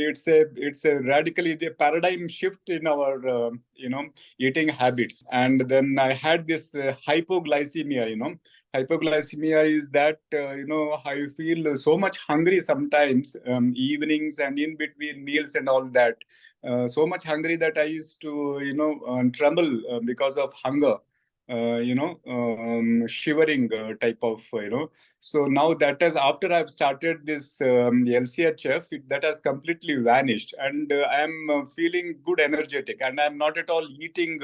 it's a radically a paradigm shift in our eating habits. And then I had this hypoglycemia. Hypoglycemia is that I feel so much hungry sometimes, evenings and in between meals and all that. So much hungry that I used to tremble because of hunger. Shivering type of, So now that has, after I've started this LCHF, that has completely vanished, and I am feeling good, energetic, and I'm not at all eating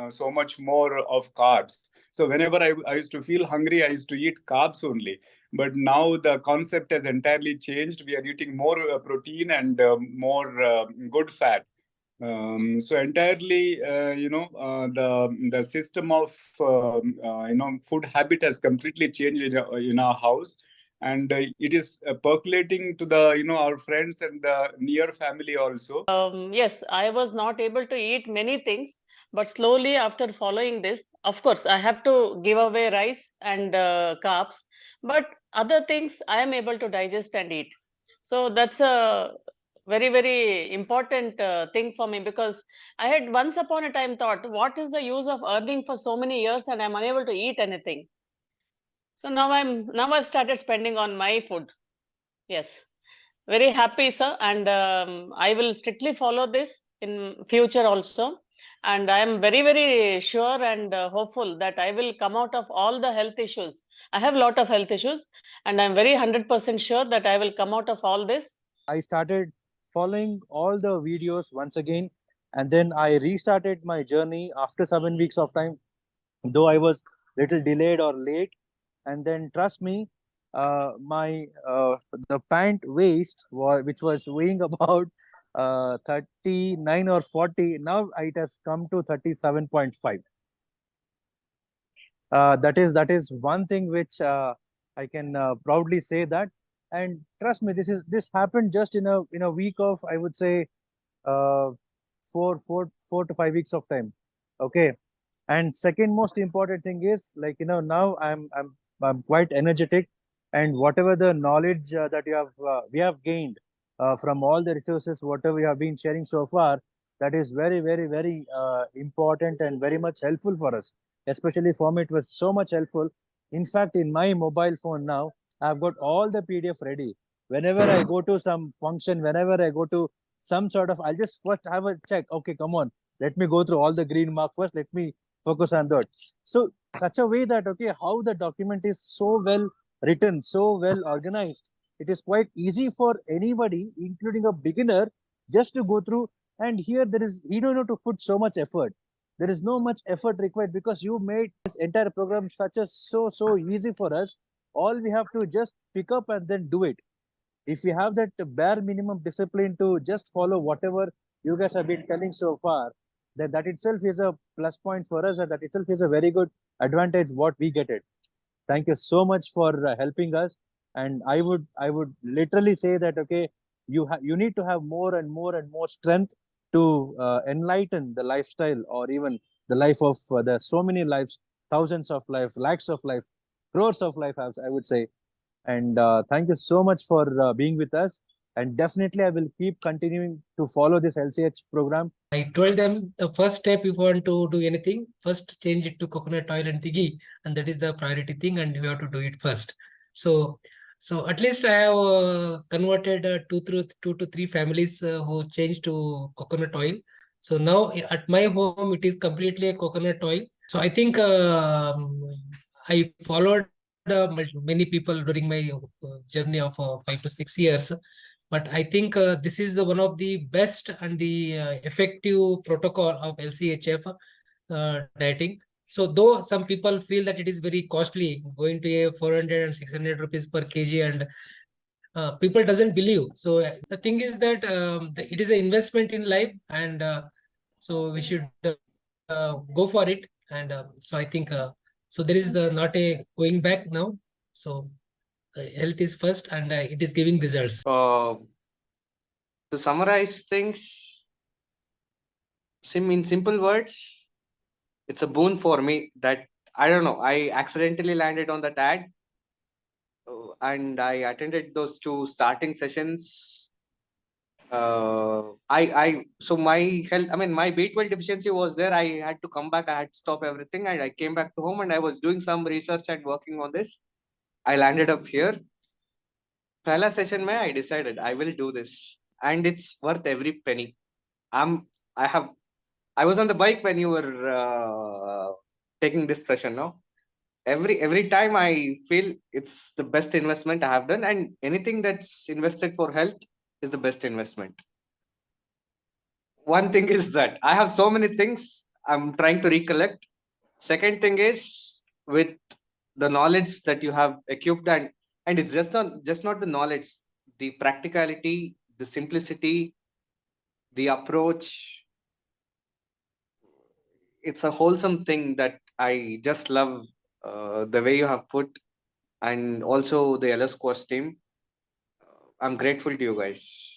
so much more of carbs. So whenever I used to feel hungry, I used to eat carbs only. But now the concept has entirely changed. We are eating more protein and more good fat. So entirely, the system of food habit has completely changed in our house, and it is percolating to the our friends and the near family also. Yes, I was not able to eat many things, but slowly after following this, of course, I have to give away rice and carbs, but other things I am able to digest and eat. So that's a very, very important thing for me, because I had once upon a time thought, what is the use of earning for so many years and I'm unable to eat anything? So now I've started spending on my food. Yes. Very happy, sir, and I will strictly follow this in future also. And I am very, very sure and hopeful that I will come out of all the health issues. I have a lot of health issues, and I'm very 100% sure that I will come out of all this. I started following all the videos once again, and then I restarted my journey after 7 weeks of time, though I was little delayed or late. And then trust me, my the pant waist which was weighing about 39 or 40, now it has come to 37.5. That is one thing which I can proudly say that. And trust me, this happened just in a week of, I would say, uh, 4 to 5 weeks of time. Okay. And second most important thing is, like, now I'm quite energetic, and whatever the knowledge that we have gained from all the resources, whatever we have been sharing so far, that is very, very, very important and very much helpful for us. Especially for me, it was so much helpful. In fact, in my mobile phone now, I've got all the PDF ready. Whenever I go to some function, whenever I go to some sort of, I'll just first have a check. Okay, come on, let me go through all the green mark first. Let me focus on that. So such a way that, okay, how the document is so well written, so well organized, it is quite easy for anybody, including a beginner, just to go through. And here there is, you don't have to put so much effort. There is no much effort required, because you made this entire program such a so easy for us. All we have to just pick up and then do it. If we have that bare minimum discipline to just follow whatever you guys have been telling so far, then that itself is a plus point for us, and that itself is a very good advantage what we get it. Thank you so much for helping us. And I would literally say that, okay, you need to have more and more and more strength to enlighten the lifestyle, or even the life of the so many lives, thousands of life, lakhs of life, crores of life, I would say. And thank you so much for being with us. And definitely I will keep continuing to follow this LCH program. I told them the first step, if you want to do anything, first change it to coconut oil and ghee, and that is the priority thing, and we have to do it first. So at least I have converted two to three families who changed to coconut oil. So now at my home, it is completely a coconut oil. So I think I followed many people during my journey of 5 to 6 years. But I think this is one of the best and the effective protocol of LCHF dieting. So though some people feel that it is very costly, going to a 400 and 600 rupees per kg, and people doesn't believe. So the thing is that it is an investment in life, and so we should go for it. And so I think so there is not a going back now. So health is first, and it is giving results. To summarize things, in simple words, it's a boon for me that, I don't know, I accidentally landed on that ad, and I attended those 2 starting sessions. So my health, I mean, my B12 deficiency was there. I had to come back. I had to stop everything, and I came back to home, and I was doing some research and working on this. I landed up here. Pehla session mein I decided I will do this, and it's worth every penny. I was on the bike when you were taking this session now. Every time I feel it's the best investment I have done, and anything that's invested for health is the best investment. One thing is that I have so many things I'm trying to recollect. Second thing is, with the knowledge that you have equipped, and it's just not the knowledge, the practicality, the simplicity, the approach. It's a wholesome thing that I just love, the way you have put, and also the LSQuest team. I'm grateful to you guys.